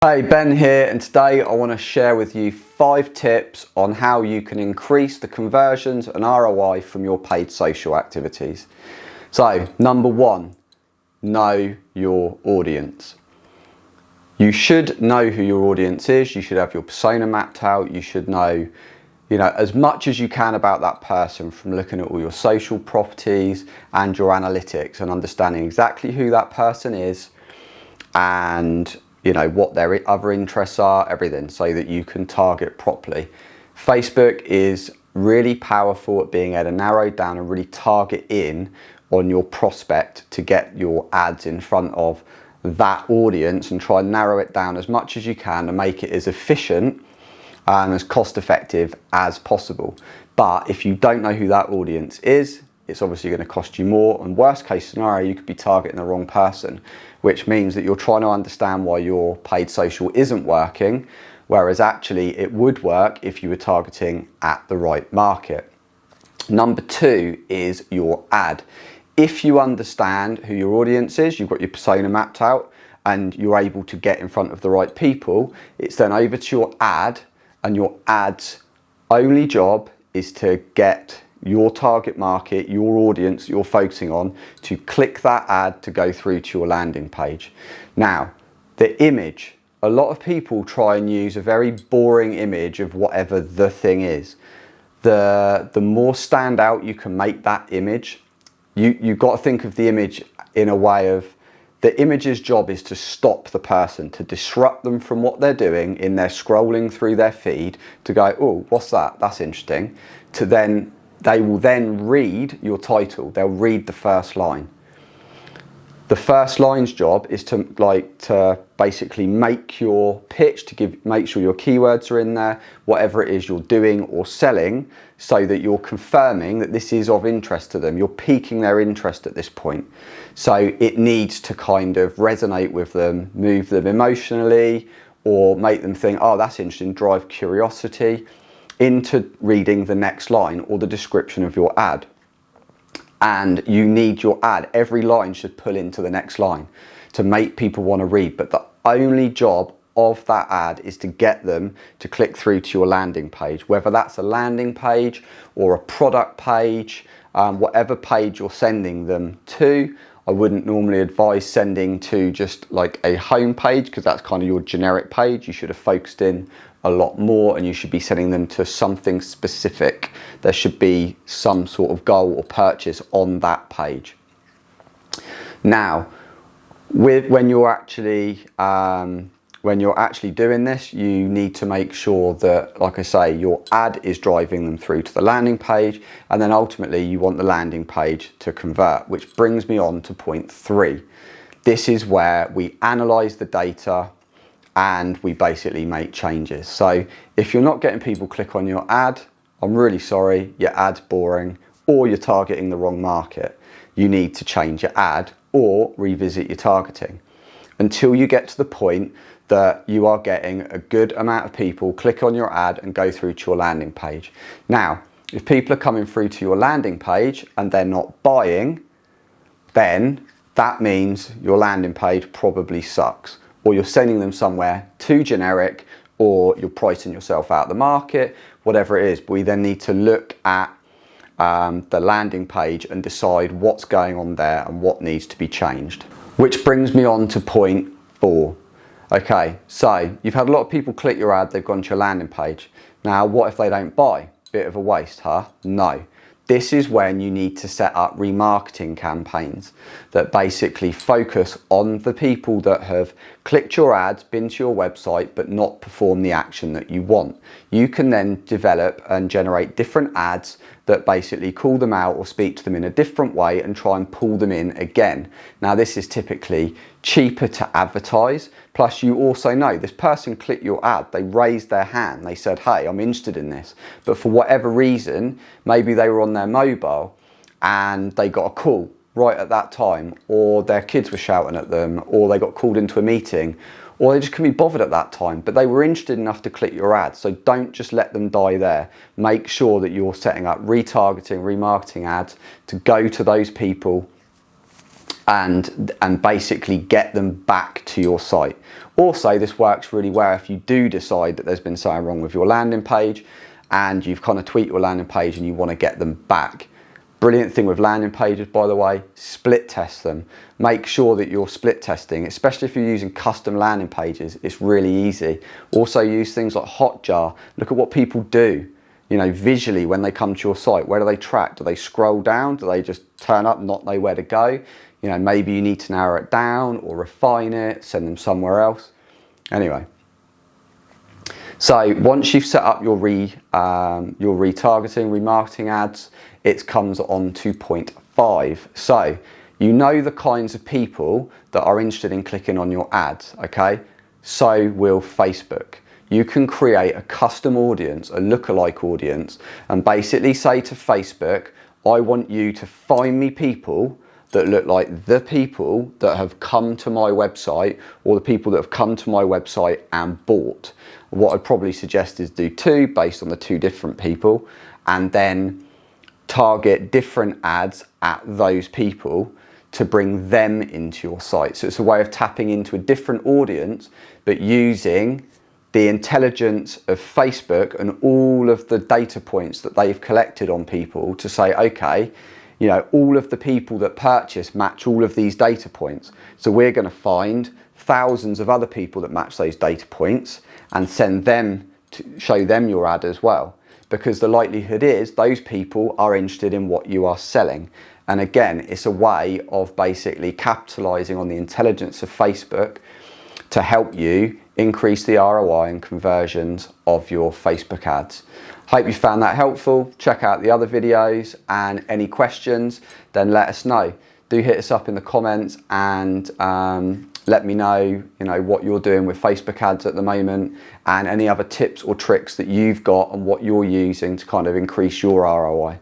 Hey, Ben here, and today I want to share with you 5 tips on how you can increase the conversions and ROI from your paid social activities. So, number 1, know your audience. You should know who your audience is. You should have your persona mapped out. You should know, as much as you can about that person from looking at all your social properties and your analytics and understanding exactly who that person is and what their other interests are, everything, so that you can target properly. Facebook is really powerful at being able to narrow down and really target in on your prospect to get your ads in front of that audience and try and narrow it down as much as you can to make it as efficient and as cost effective as possible. But if you don't know who that audience is, it's obviously going to cost you more, and worst case scenario, you could be targeting the wrong person, which means that you're trying to understand why your paid social isn't working, whereas actually it would work if you were targeting at the right market. Number 2 is your ad. If you understand who your audience is, you've got your persona mapped out, and you're able to get in front of the right people, it's then over to your ad, and your ad's only job is to get your target market, your audience that you're focusing on, to click that ad to go through to your landing page. Now, the image, a lot of people try and use a very boring image of whatever the thing is. The more stand out you can make that image, you've got to think of the image in a way of, the image's job is to stop the person, to disrupt them from what they're doing in their scrolling through their feed, to go, oh, what's that? That's interesting. They will then read your title. They'll read the first line. The first line's job is to basically make your pitch, make sure your keywords are in there, whatever it is you're doing or selling, so that you're confirming that this is of interest to them. You're piquing their interest at this point. So it needs to kind of resonate with them, move them emotionally, or make them think, oh, that's interesting, drive curiosity into reading the next line or the description of your ad. And you need your ad, every line should pull into the next line to make people want to read. But the only job of that ad is to get them to click through to your landing page, whether that's a landing page or a product page, whatever page you're sending them to. I wouldn't normally advise sending to just like a home page, because that's kind of your generic page. You should have focused in a lot more, and you should be sending them to something specific. There should be some sort of goal or purchase on that page. Now, when you're actually doing this, you need to make sure that, like I say, your ad is driving them through to the landing page, and then ultimately you want the landing page to convert, which brings me on to point 3. This is where we analyze the data and we basically make changes. So if you're not getting people click on your ad, I'm really sorry, your ad's boring, or you're targeting the wrong market. You need to change your ad or revisit your targeting until you get to the point that you are getting a good amount of people click on your ad and go through to your landing page. Now, if people are coming through to your landing page and they're not buying, then that means your landing page probably sucks, or you're sending them somewhere too generic, or you're pricing yourself out of the market, whatever it is. But we then need to look at the landing page and decide what's going on there and what needs to be changed. Which brings me on to point 4. Okay, so you've had a lot of people click your ad, they've gone to your landing page. Now, what if they don't buy? Bit of a waste, huh? No. This is when you need to set up remarketing campaigns that basically focus on the people that have clicked your ads, been to your website, but not performed the action that you want. You can then develop and generate different ads that basically call them out or speak to them in a different way and try and pull them in again. Now, this is typically cheaper to advertise. Plus, you also know this person clicked your ad, they raised their hand, they said, hey, I'm interested in this. But for whatever reason, maybe they were on their mobile and they got a call right at that time, or their kids were shouting at them, or they got called into a meeting, or they just couldn't be bothered at that time, but they were interested enough to click your ad. So don't just let them die there. Make sure that you're setting up retargeting, remarketing ads to go to those people and basically get them back to your site. Also, this works really well if you do decide that there's been something wrong with your landing page and you've kind of tweaked your landing page and you want to get them back. Brilliant thing with landing pages, by the way, split test them. Make sure that you're split testing, especially if you're using custom landing pages, it's really easy. Also use things like Hotjar. Look at what people do, you know, visually when they come to your site. Where do they track? Do they scroll down? Do they just turn up and not know where to go? You know, maybe you need to narrow it down or refine it, send them somewhere else. Anyway, so once you've set up your retargeting, remarketing ads, it comes on to point 5. So you know the kinds of people that are interested in clicking on your ads, okay? So will Facebook. You can create a custom audience, a lookalike audience, and basically say to Facebook, I want you to find me people that look like the people that have come to my website or the people that have come to my website and bought. What I'd probably suggest is do 2 based on the 2 different people, and then target different ads at those people to bring them into your site. So it's a way of tapping into a different audience, but using the intelligence of Facebook and all of the data points that they've collected on people to say, okay, you know, all of the people that purchase match all of these data points. So we're going to find thousands of other people that match those data points and send them to show them your ad as well. Because the likelihood is those people are interested in what you are selling. And again, it's a way of basically capitalizing on the intelligence of Facebook to help you increase the ROI and conversions of your Facebook ads. Hope you found that helpful. Check out the other videos, and any questions, then let us know. Do hit us up in the comments and let me know, you know, what you're doing with Facebook ads at the moment and any other tips or tricks that you've got and what you're using to kind of increase your ROI.